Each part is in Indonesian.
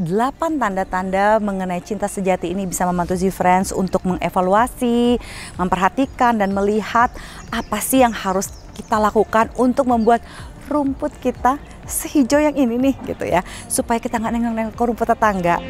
8 tanda-tanda mengenai cinta sejati ini bisa membantu Z-Friends untuk mengevaluasi, memperhatikan dan melihat apa sih yang harus kita lakukan untuk membuat rumput kita sehijau yang ini nih gitu ya, supaya kita nggak nengok-nengok ke rumput tetangga.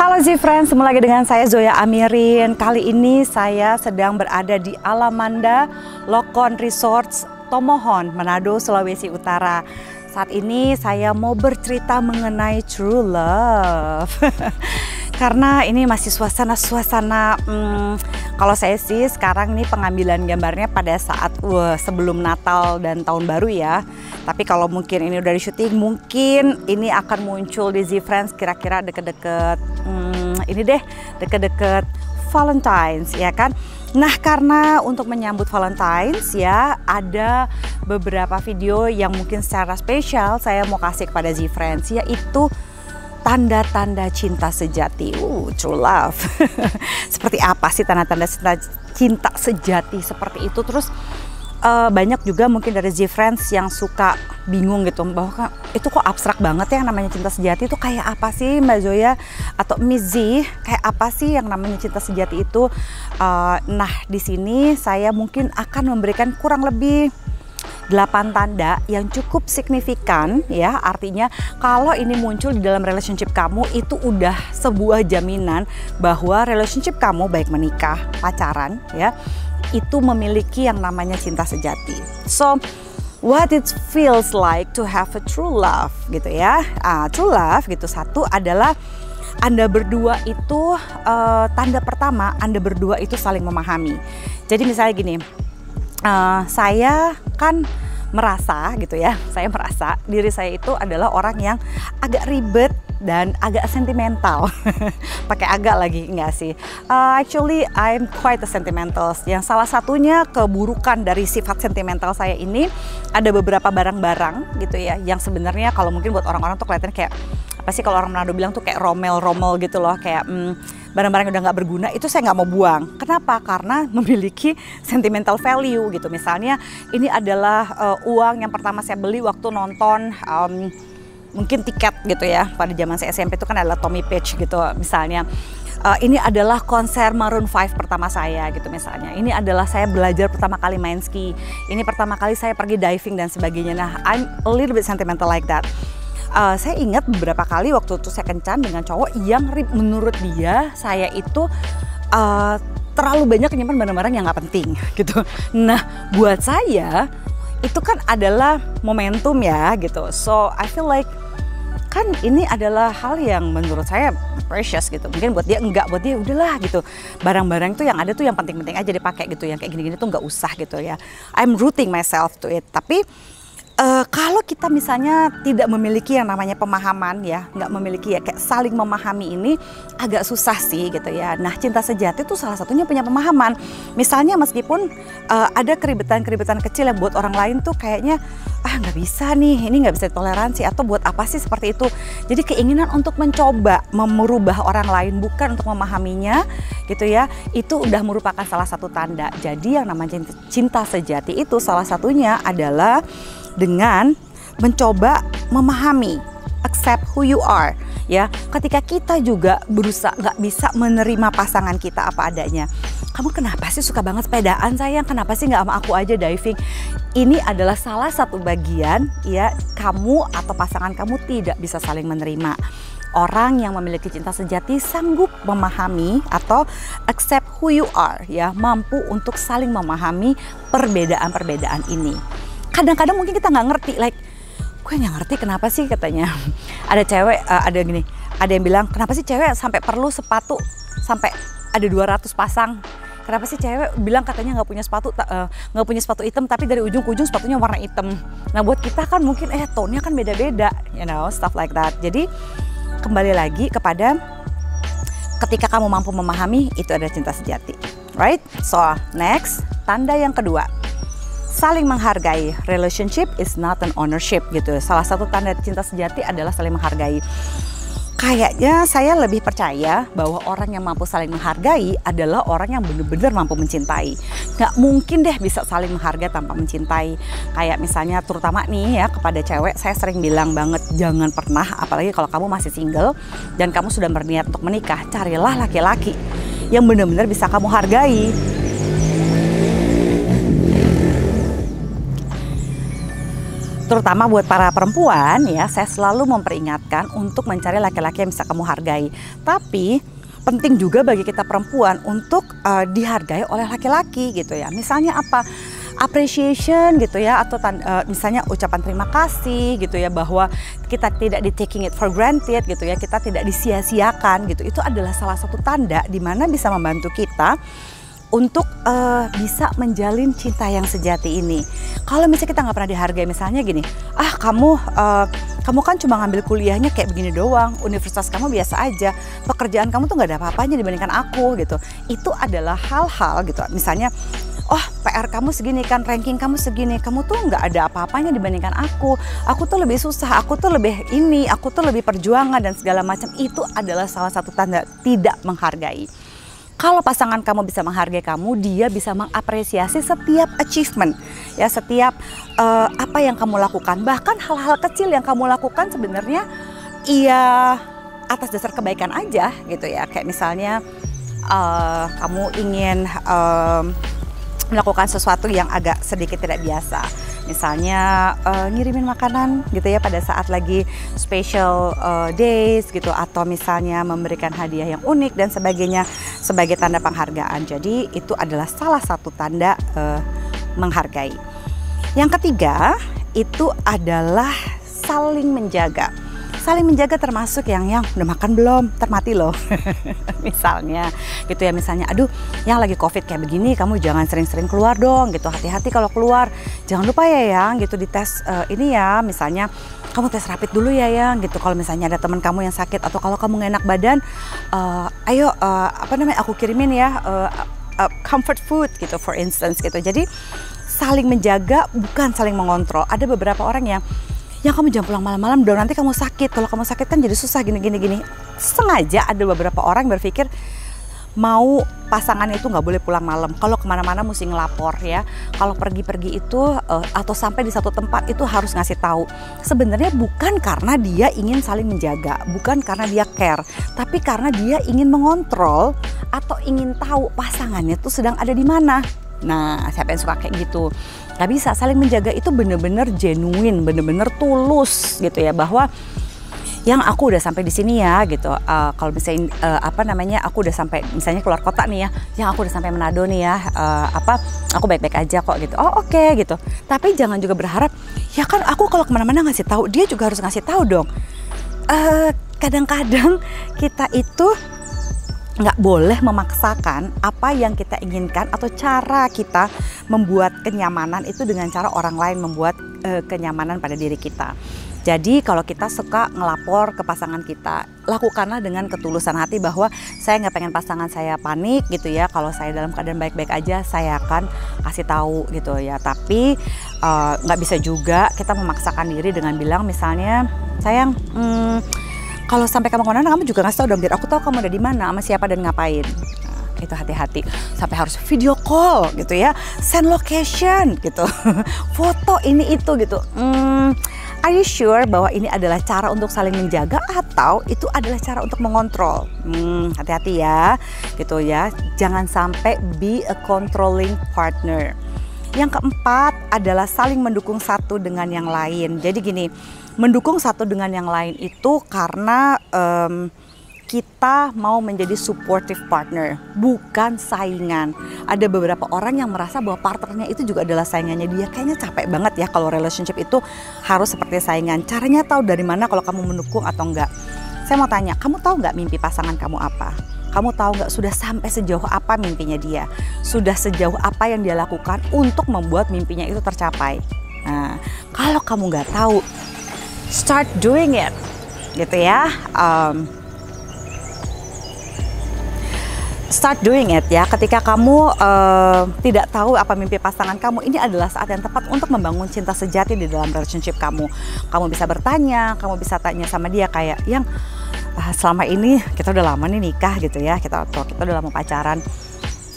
Halo Z-Friends, ketemu lagi dengan saya Zoya Amirin. Kali ini saya sedang berada di Alamanda Lokon Resorts, Tomohon, Manado, Sulawesi Utara. Saat ini saya mau bercerita mengenai true love. Karena ini masih suasana kalau saya sih sekarang nih pengambilan gambarnya pada saat sebelum Natal dan Tahun Baru ya. Tapi kalau mungkin ini udah di syuting, mungkin ini akan muncul di Z-Friends kira-kira deket-deket ini deh, deket-deket Valentine's ya kan. Nah, karena untuk menyambut Valentine's ya, ada beberapa video yang mungkin secara spesial saya mau kasih kepada Z-Friends, yaitu tanda-tanda cinta sejati, true love. Seperti apa sih tanda-tanda cinta sejati seperti itu? Terus banyak juga mungkin dari Z-Friends yang suka bingung gitu, bahwa itu kok abstrak banget ya, yang namanya cinta sejati itu kayak apa sih Mbak Zoya atau Miss Z, kayak apa sih yang namanya cinta sejati itu? Nah, di sini saya mungkin akan memberikan kurang lebih 8 tanda yang cukup signifikan ya, artinya kalau ini muncul di dalam relationship kamu itu udah sebuah jaminan bahwa relationship kamu baik menikah, pacaran ya, itu memiliki yang namanya cinta sejati. So, what it feels like to have a true love gitu ya. True love gitu, satu adalah Anda berdua itu tanda pertama, Anda berdua itu saling memahami. Jadi misalnya gini, saya kan merasa gitu ya, saya merasa diri saya itu adalah orang yang agak ribet dan agak sentimental. Pakai agak lagi, enggak sih. Actually I'm quite a sentimental. Yang salah satunya keburukan dari sifat sentimental saya ini, ada beberapa barang-barang gitu ya, yang sebenarnya kalau mungkin buat orang-orang tuh kelihatannya kayak apa sih, kalau orang Manado bilang tuh kayak romel-romel gitu loh, kayak barang-barang yang udah nggak berguna, itu saya nggak mau buang. Kenapa? Karena memiliki sentimental value gitu. Misalnya ini adalah uang yang pertama saya beli waktu nonton mungkin tiket gitu ya, pada zaman saya SMP itu kan adalah Tommy Page gitu misalnya. Ini adalah konser Maroon 5 pertama saya gitu misalnya. Ini adalah saya belajar pertama kali main ski. Ini pertama kali saya pergi diving dan sebagainya. Nah, I'm a little bit sentimental like that. Saya ingat beberapa kali waktu itu saya kencan dengan cowok yang menurut dia saya itu terlalu banyak nyimpan barang-barang yang nggak penting gitu. Nah, buat saya itu kan adalah momentum ya gitu. So I feel like kan ini adalah hal yang menurut saya precious gitu. Mungkin buat dia enggak, buat dia udahlah gitu. Barang-barang itu yang ada tuh yang penting-penting aja dipakai gitu. Yang kayak gini-gini tuh nggak usah gitu ya. I'm rooting myself to it. Tapi kalau kita misalnya tidak memiliki yang namanya pemahaman ya, nggak memiliki ya kayak saling memahami, ini agak susah sih gitu ya. Nah, cinta sejati itu salah satunya punya pemahaman. Misalnya meskipun ada keribetan-keribetan kecil yang buat orang lain tuh kayaknya nggak bisa nih, ini nggak bisa ditoleransi, atau buat apa sih seperti itu. Jadi keinginan untuk mencoba merubah orang lain bukan untuk memahaminya gitu ya, itu udah merupakan salah satu tanda. Jadi yang namanya cinta sejati itu salah satunya adalah dengan mencoba memahami, accept who you are ya. Ketika kita juga berusaha nggak bisa menerima pasangan kita apa adanya. Kamu kenapa sih suka banget sepedaan sayang? Kenapa sih nggak sama aku aja diving? Ini adalah salah satu bagian ya, kamu atau pasangan kamu tidak bisa saling menerima. Orang yang memiliki cinta sejati sanggup memahami atau accept who you are ya, mampu untuk saling memahami perbedaan-perbedaan ini. Kadang-kadang mungkin kita nggak ngerti, like gue nggak ngerti kenapa sih katanya. Ada cewek, ada gini, ada yang bilang kenapa sih cewek sampai perlu sepatu sampai ada 200 pasang. Kenapa sih cewek bilang katanya nggak punya sepatu hitam, tapi dari ujung ke ujung sepatunya warna hitam. Nah, buat kita kan mungkin tone-nya kan beda-beda, you know, stuff like that. Jadi kembali lagi kepada Ketika kamu mampu memahami, itu adalah cinta sejati. Right? So, next, tanda yang kedua. Saling menghargai. Relationship is not an ownership gitu. Salah satu tanda cinta sejati adalah saling menghargai. Kayaknya saya lebih percaya bahwa orang yang mampu saling menghargai adalah orang yang benar-benar mampu mencintai. Nggak mungkin deh bisa saling menghargai tanpa mencintai. Kayak misalnya terutama nih ya kepada cewek, saya sering bilang banget jangan pernah, apalagi kalau kamu masih single dan kamu sudah berniat untuk menikah, carilah laki-laki yang benar-benar bisa kamu hargai. Terutama buat para perempuan ya, saya selalu memperingatkan untuk mencari laki-laki yang bisa kamu hargai. Tapi penting juga bagi kita perempuan untuk dihargai oleh laki-laki gitu ya. Misalnya apa? Appreciation gitu ya, atau misalnya ucapan terima kasih gitu ya, bahwa kita tidak di taking it for granted gitu ya, kita tidak disia-siakan gitu. Itu adalah salah satu tanda di mana bisa membantu kita untuk bisa menjalin cinta yang sejati ini. Kalau misalnya kita nggak pernah dihargai, misalnya gini, kamu kan cuma ngambil kuliahnya kayak begini doang, universitas kamu biasa aja, pekerjaan kamu tuh nggak ada apa-apanya dibandingkan aku gitu. Itu adalah hal-hal gitu, misalnya, oh PR kamu segini kan, ranking kamu segini, kamu tuh nggak ada apa-apanya dibandingkan aku tuh lebih susah, aku tuh lebih ini, aku tuh lebih perjuangan dan segala macam. Itu adalah salah satu tanda tidak menghargai. Kalau pasangan kamu bisa menghargai kamu, dia bisa mengapresiasi setiap achievement, ya, setiap apa yang kamu lakukan. Bahkan hal-hal kecil yang kamu lakukan sebenarnya iya atas dasar kebaikan aja gitu ya. Kayak misalnya kamu ingin melakukan sesuatu yang agak sedikit tidak biasa. Misalnya ngirimin makanan gitu ya pada saat lagi special days gitu, atau misalnya memberikan hadiah yang unik dan sebagainya sebagai tanda penghargaan. Jadi itu adalah salah satu tanda menghargai. Yang ketiga itu adalah saling menjaga. Saling menjaga termasuk yang udah makan belum, termati loh. Misalnya gitu ya, misalnya aduh yang lagi covid kayak begini kamu jangan sering-sering keluar dong gitu, hati-hati kalau keluar, jangan lupa ya yang gitu dites ini ya, misalnya kamu tes rapid dulu ya yang gitu, kalau misalnya ada teman kamu yang sakit atau kalau kamu nggak enak badan, ayo aku kirimin ya comfort food gitu for instance gitu. Jadi saling menjaga bukan saling mengontrol. Ada beberapa orang yang kamu jangan pulang malam-malam dong, nanti kamu sakit. Kalau kamu sakit kan jadi susah gini. Sengaja ada beberapa orang berpikir mau pasangannya itu nggak boleh pulang malam. Kalau kemana-mana mesti ngelapor ya. Kalau pergi-pergi itu atau sampai di satu tempat itu harus ngasih tahu. Sebenarnya bukan karena dia ingin saling menjaga, bukan karena dia care, tapi karena dia ingin mengontrol atau ingin tahu pasangannya tuh sedang ada di mana. Nah, siapa yang suka kayak gitu? Gak bisa. Saling menjaga itu bener-bener genuine, bener-bener tulus gitu ya, bahwa yang aku udah sampai di sini ya gitu. Kalau misalnya aku udah sampai misalnya keluar kota nih ya, yang aku udah sampai Manado nih ya, aku baik-baik aja kok gitu. Oh oke gitu. Tapi jangan juga berharap ya kan aku kalau kemana-mana ngasih tahu, dia juga harus ngasih tahu dong. Kadang-kadang kita itu nggak boleh memaksakan apa yang kita inginkan atau cara kita membuat kenyamanan itu dengan cara orang lain membuat kenyamanan pada diri kita. Jadi kalau kita suka ngelapor ke pasangan kita, lakukanlah dengan ketulusan hati bahwa saya nggak pengen pasangan saya panik gitu ya. Kalau saya dalam keadaan baik-baik aja, saya akan kasih tahu gitu ya. Tapi nggak bisa juga kita memaksakan diri dengan bilang misalnya, sayang, kalau sampai kamu kemana, kamu juga ngasih tau dong biar aku tahu kamu ada di mana, sama siapa dan ngapain. Nah, itu hati-hati. Sampai harus video call gitu ya, send location gitu, foto ini itu gitu. Are you sure bahwa ini adalah cara untuk saling menjaga atau itu adalah cara untuk mengontrol? Hati-hati ya, gitu ya. Jangan sampai be a controlling partner. Yang keempat adalah saling mendukung satu dengan yang lain. Jadi gini, mendukung satu dengan yang lain itu karena kita mau menjadi supportive partner, bukan saingan. Ada beberapa orang yang merasa bahwa partnernya itu juga adalah saingannya dia. Kayaknya capek banget ya kalau relationship itu harus seperti saingan. Caranya tahu dari mana kalau kamu mendukung atau enggak. Saya mau tanya, kamu tahu nggak mimpi pasangan kamu apa? Kamu tahu nggak sudah sampai sejauh apa mimpinya dia? Sudah sejauh apa yang dia lakukan untuk membuat mimpinya itu tercapai? Nah, kalau kamu nggak tahu, start doing it, gitu ya. start doing it ya. Ketika kamu tidak tahu apa mimpi pasangan kamu, ini adalah saat yang tepat untuk membangun cinta sejati di dalam relationship kamu. Kamu bisa bertanya, kamu bisa tanya sama dia kayak, yang selama ini kita udah lama nih nikah gitu ya, kita udah lama pacaran,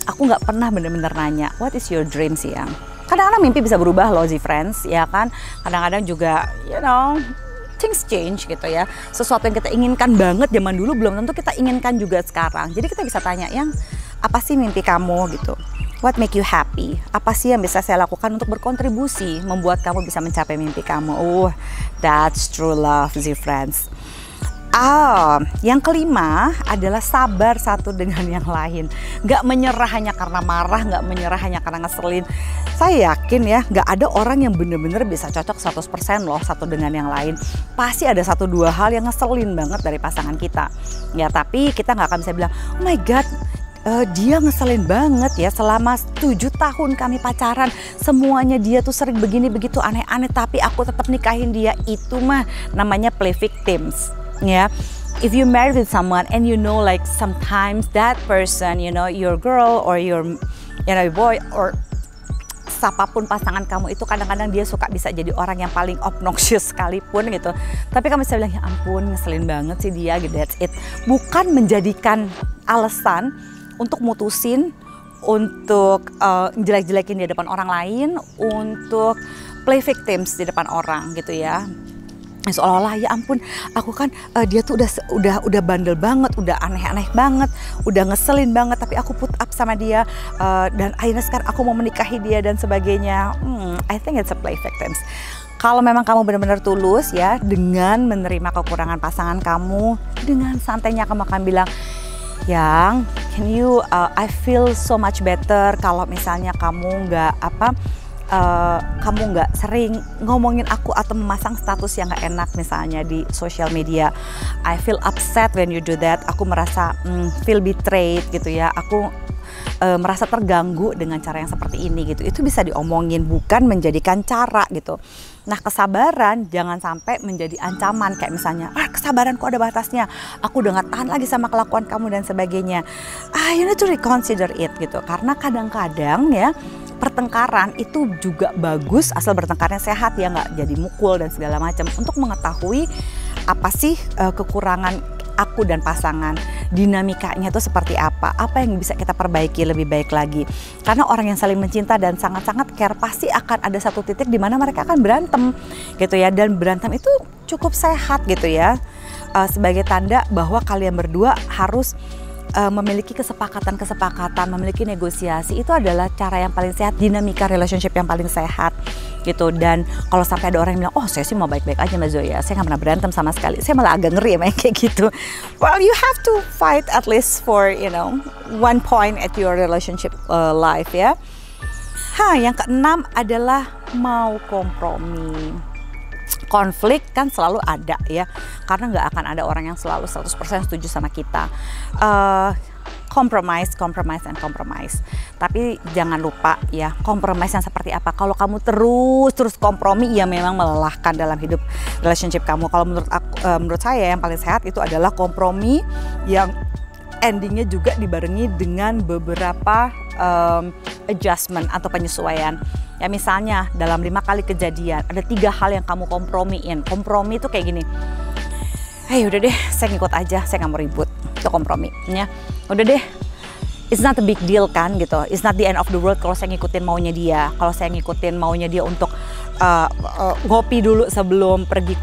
aku nggak pernah bener-bener nanya, what is your dream sih yang? Kadang-kadang mimpi bisa berubah loh, friends, ya kan? Kadang-kadang juga, things change gitu ya. Sesuatu yang kita inginkan banget zaman dulu belum tentu kita inginkan juga sekarang. Jadi kita bisa tanya, yang apa sih mimpi kamu gitu? What make you happy? Apa sih yang bisa saya lakukan untuk berkontribusi membuat kamu bisa mencapai mimpi kamu? Oh, that's true love, friends. Yang kelima adalah sabar satu dengan yang lain. Gak menyerah hanya karena marah, gak menyerah hanya karena ngeselin. Saya yakin ya, gak ada orang yang bener-bener bisa cocok 100% loh satu dengan yang lain. Pasti ada 1-2 hal yang ngeselin banget dari pasangan kita. Ya, tapi kita gak akan bisa bilang, oh my god, dia ngeselin banget ya, selama 7 tahun kami pacaran, semuanya dia tuh sering begini begitu aneh-aneh, tapi aku tetap nikahin dia. Itu mah namanya play victims. Yeah, if you married with someone and like sometimes that person, your girl or your boy or siapapun pasangan kamu itu kadang-kadang dia suka bisa jadi orang yang paling obnoxious sekalipun gitu. Tapi kamu bisa bilang, ya ampun ngeselin banget sih dia gitu, that's it. Bukan menjadikan alasan untuk mutusin, untuk jelek-jelekin di depan orang lain, untuk play victims di depan orang gitu ya. Seolah-olah ya ampun, aku kan dia tuh udah bandel banget, udah aneh-aneh banget, udah ngeselin banget, tapi aku put up sama dia dan akhirnya sekarang aku mau menikahi dia dan sebagainya. I think it's a play victims. Kalau memang kamu benar-benar tulus ya dengan menerima kekurangan pasangan kamu, dengan santainya kamu akan bilang, yang I feel so much better kalau misalnya kamu nggak sering ngomongin aku atau memasang status yang nggak enak misalnya di social media. I feel upset when you do that. Aku merasa feel betrayed gitu ya. Aku merasa terganggu dengan cara yang seperti ini gitu. Itu bisa diomongin, bukan menjadikan cara gitu. Nah, kesabaran jangan sampai menjadi ancaman kayak misalnya, kesabaranku ada batasnya, aku udah gak tahan lagi sama kelakuan kamu dan sebagainya. You need to reconsider it gitu. Karena kadang-kadang ya pertengkaran itu juga bagus asal bertengkarnya sehat ya, nggak jadi mukul dan segala macam. Untuk mengetahui apa sih kekurangan aku dan pasangan, dinamikanya itu seperti apa yang bisa kita perbaiki lebih baik lagi. Karena orang yang saling mencinta dan sangat-sangat care pasti akan ada satu titik di mana mereka akan berantem gitu ya, dan berantem itu cukup sehat gitu ya, sebagai tanda bahwa kalian berdua harus memiliki kesepakatan, memiliki negosiasi. Itu adalah cara yang paling sehat, dinamika relationship yang paling sehat gitu. Dan kalau sampai ada orang yang bilang, oh saya sih mau baik-baik aja Mbak Zoya, saya nggak pernah berantem sama sekali, saya malah agak ngeri ya kayak gitu. Well, you have to fight at least for one point at your relationship life ya. Yang keenam adalah mau kompromi. Konflik kan selalu ada ya, karena nggak akan ada orang yang selalu 100% setuju sama kita. Compromise. Tapi jangan lupa ya, compromise yang seperti apa. Kalau kamu terus kompromi, ya memang melelahkan dalam hidup relationship kamu. Kalau menurut saya yang paling sehat itu adalah kompromi yang endingnya juga dibarengi dengan beberapa adjustment atau penyesuaian. Ya misalnya dalam 5 kali kejadian ada 3 hal yang kamu kompromiin. Kompromi itu kayak gini, udah deh saya ngikut aja, saya nggak mau ribut. Itu kompromi ya. Udah deh, it's not a big deal kan gitu. It's not the end of the world kalau saya ngikutin maunya dia. Kalau saya ngikutin maunya dia untuk ngopi dulu sebelum pergi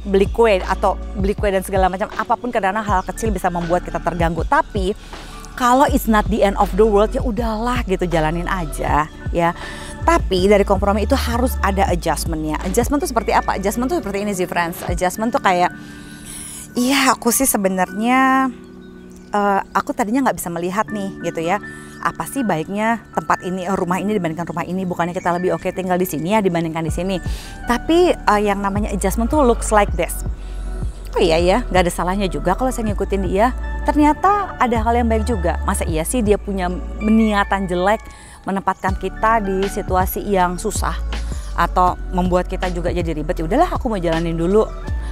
beli kue dan segala macam. Apapun, kadang-kadang hal kecil bisa membuat kita terganggu. Tapi kalau it's not the end of the world, ya udahlah gitu, jalanin aja ya. Tapi dari kompromi itu harus ada adjustmentnya. Adjustment itu seperti apa? Adjustment itu seperti ini sih friends. Adjustment tuh kayak, aku sih sebenarnya aku tadinya nggak bisa melihat nih gitu ya. Apa sih baiknya tempat ini, rumah ini dibandingkan rumah ini? Bukannya kita lebih oke tinggal di sini ya dibandingkan di sini. Tapi yang namanya adjustment tuh looks like this. Oh iya ya, nggak ada salahnya juga kalau saya ngikutin dia. Ternyata ada hal yang baik juga. Masa iya sih dia punya niatan jelek menempatkan kita di situasi yang susah atau membuat kita juga jadi ribet? Ya udahlah, aku mau jalanin dulu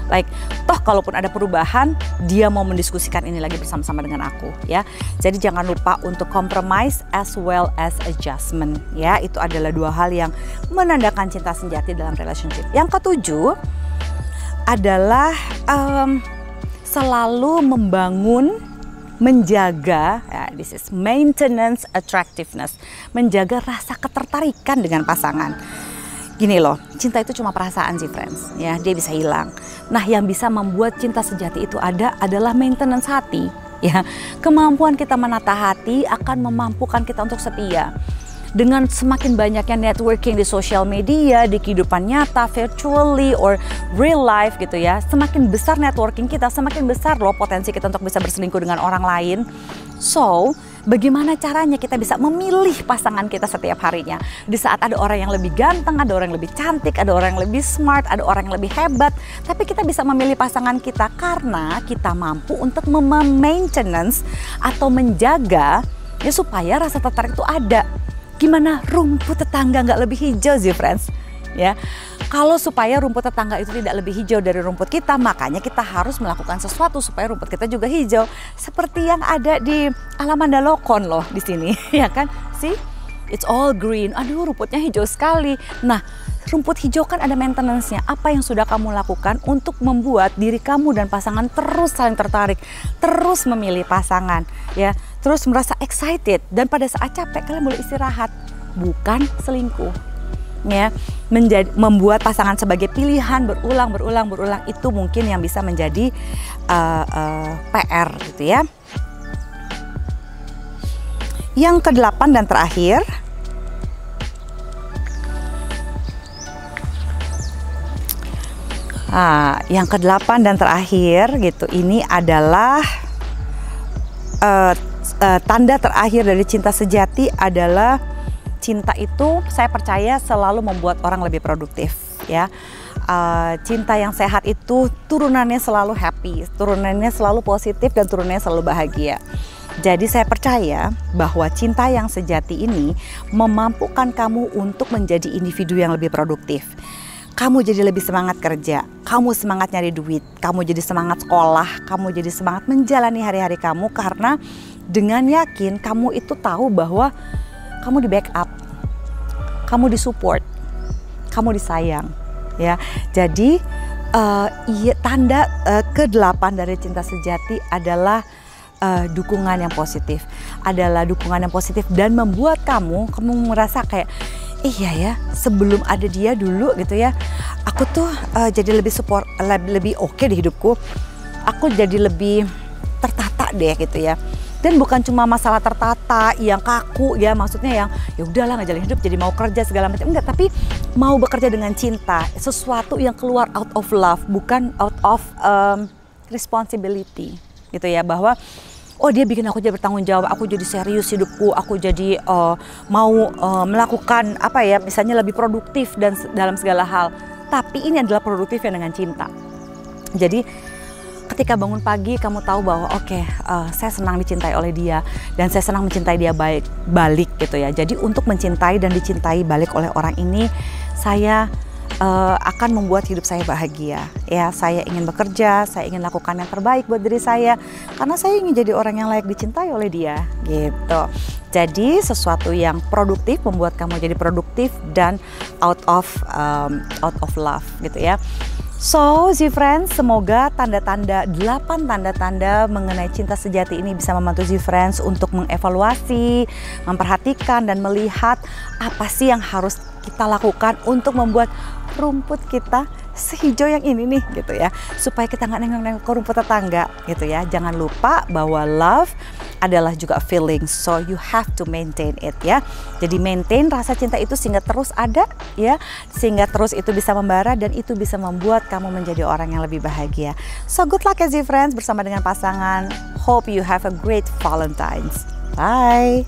Like, toh kalaupun ada perubahan, dia mau mendiskusikan ini lagi bersama-sama dengan aku, ya. Jadi jangan lupa untuk compromise as well as adjustment, ya. Itu adalah dua hal yang menandakan cinta sejati dalam relationship. Yang ketujuh adalah selalu membangun, menjaga, ya, this is maintenance attractiveness, menjaga rasa ketertarikan dengan pasangan. Gini loh, cinta itu cuma perasaan sih friends, ya, dia bisa hilang. Nah, yang bisa membuat cinta sejati itu ada adalah maintenance hati, ya. Kemampuan kita menata hati akan memampukan kita untuk setia. Dengan semakin banyaknya networking di social media, di kehidupan nyata, virtually or real life gitu ya, semakin besar networking kita, semakin besar loh potensi kita untuk bisa berselingkuh dengan orang lain. So, bagaimana caranya kita bisa memilih pasangan kita setiap harinya? Di saat ada orang yang lebih ganteng, ada orang yang lebih cantik, ada orang yang lebih smart, ada orang yang lebih hebat, tapi kita bisa memilih pasangan kita karena kita mampu untuk maintenance atau menjaga ya supaya rasa tertarik itu ada. Gimana rumput tetangga nggak lebih hijau sih friends? Ya, kalau supaya rumput tetangga itu tidak lebih hijau dari rumput kita, makanya kita harus melakukan sesuatu supaya rumput kita juga hijau. Seperti yang ada di Alamanda Lokon loh di sini, ya kan? See, it's all green. Aduh, rumputnya hijau sekali. Nah, rumput hijau kan ada maintenance-nya. Apa yang sudah kamu lakukan untuk membuat diri kamu dan pasangan terus saling tertarik, terus memilih pasangan, ya, terus merasa excited, dan pada saat capek kalian boleh istirahat, bukan selingkuh. Ya, membuat pasangan sebagai pilihan berulang itu mungkin yang bisa menjadi PR gitu ya. Yang kedelapan dan terakhir, yang kedelapan dan terakhir gitu, ini adalah tanda terakhir dari cinta sejati adalah cinta itu saya percaya selalu membuat orang lebih produktif, ya. Cinta yang sehat itu turunannya selalu happy, turunannya selalu positif, dan turunannya selalu bahagia. Jadi saya percaya bahwa cinta yang sejati ini memampukan kamu untuk menjadi individu yang lebih produktif. Kamu jadi lebih semangat kerja, kamu semangat nyari duit, kamu jadi semangat sekolah, kamu jadi semangat menjalani hari-hari kamu karena dengan yakin kamu itu tahu bahwa kamu di backup, kamu disupport, kamu disayang, ya. Jadi tanda ke-8 dari cinta sejati adalah dukungan yang positif, dan membuat kamu merasa kayak iya ya, sebelum ada dia dulu gitu ya, aku tuh jadi lebih support, lebih oke di hidupku, aku jadi lebih tertata deh gitu ya. Dan bukan cuma masalah tertata yang kaku ya, maksudnya yang ya udahlah ngejalin hidup jadi mau kerja segala macam, enggak, tapi mau bekerja dengan cinta, sesuatu yang keluar out of love, bukan out of responsibility gitu ya, bahwa oh dia bikin aku jadi bertanggung jawab, aku jadi serius hidupku, aku jadi mau melakukan apa ya, misalnya lebih produktif dan dalam segala hal. Tapi ini adalah produktif yang dengan cinta. Jadi ketika bangun pagi kamu tahu bahwa oke, saya senang dicintai oleh dia dan saya senang mencintai dia balik gitu ya. Jadi untuk mencintai dan dicintai balik oleh orang ini, saya akan membuat hidup saya bahagia. Ya, saya ingin bekerja, saya ingin lakukan yang terbaik buat diri saya karena saya ingin jadi orang yang layak dicintai oleh dia, gitu. Jadi sesuatu yang produktif membuat kamu jadi produktif dan out of love, gitu ya. So, Z-Friends, semoga 8 tanda-tanda mengenai cinta sejati ini bisa membantu Z-Friends untuk mengevaluasi, memperhatikan, dan melihat apa sih yang harus kita lakukan untuk membuat rumput kita sehijau yang ini nih gitu ya, supaya kita nggak nengok-nengok ke rumput tetangga gitu ya. Jangan lupa bahwa love adalah juga feeling, so you have to maintain it ya. Jadi maintain rasa cinta itu sehingga terus ada ya, sehingga terus itu bisa membara dan itu bisa membuat kamu menjadi orang yang lebih bahagia. So good luck ya Z-Friends bersama dengan pasangan. Hope you have a great Valentine's. Bye.